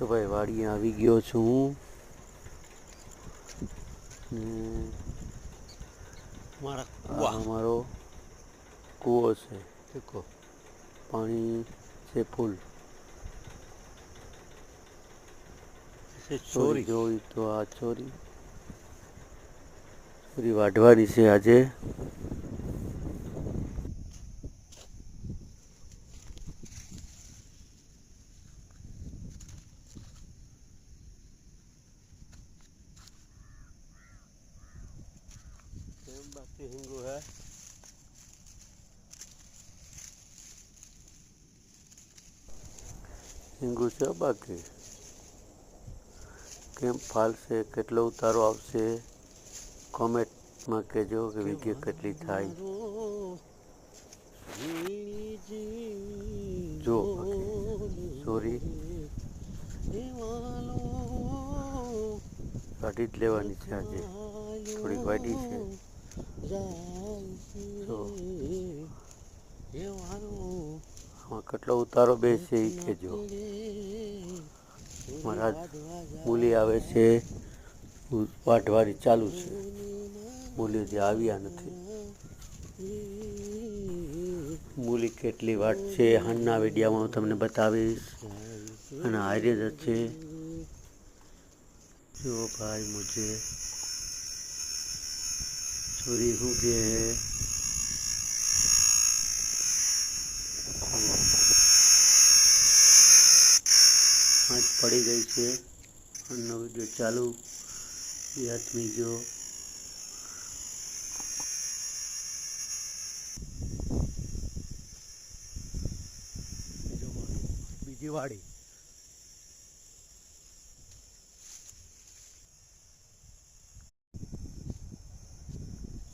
તો ભાઈ વાડીએ આવી ગયો છું ને આ અમારો કૂવો છે દેખો પાણી છે ફૂલ ચોરી જોઈ તો આ ચોરી વાઢવાની છે આજે बाकी हिंगू है हिंगू છે બાકી કેમ ફાલશે કેટલો ઉતારો આવશે કોમેન્ટમાં કહેજો કે વિડીયો કેટલી થાય જો સોરી કાઢી જ લેવાની છે આજે થોડીક વાડી છે તો આમાં કેટલો ઉતારો બેસે એ કહેજો મારા મૂલી આવે છે વાઢવાની ચાલુ છે મૂલી જે આવ્યા નથી મૂલી કેટલી વાટશે હાલના વિડીયોમાં હું તમને બતાવીશ અને હારે જ છે જો ભાઈ મુझे ચોરી हो गए हैं आज पड़ी गई છે અનનો વિડીયો ચાલુ યાદમી ગયો બીજી વાડી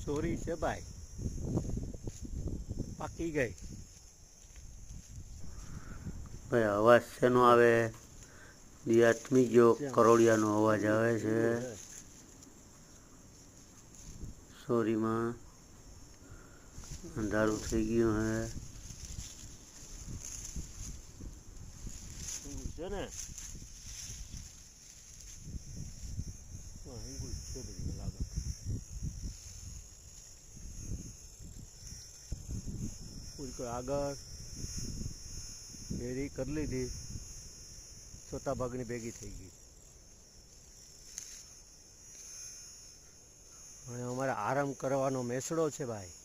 ચોરી છે ભાઈ પાકી ગઈ ભાઈ અવાજ શેનો આવે દિયાત્મી ગયો કરોડિયાનો અવાજ આવે છે ચોરીમાં અંધારું થઈ ગયું છે ને આગળ બેરી કરી લીધી ચોથા ભાગની ભેગી થઈ ગઈ હવે અમારે આરામ કરવાનો મેસડો છે ભાઈ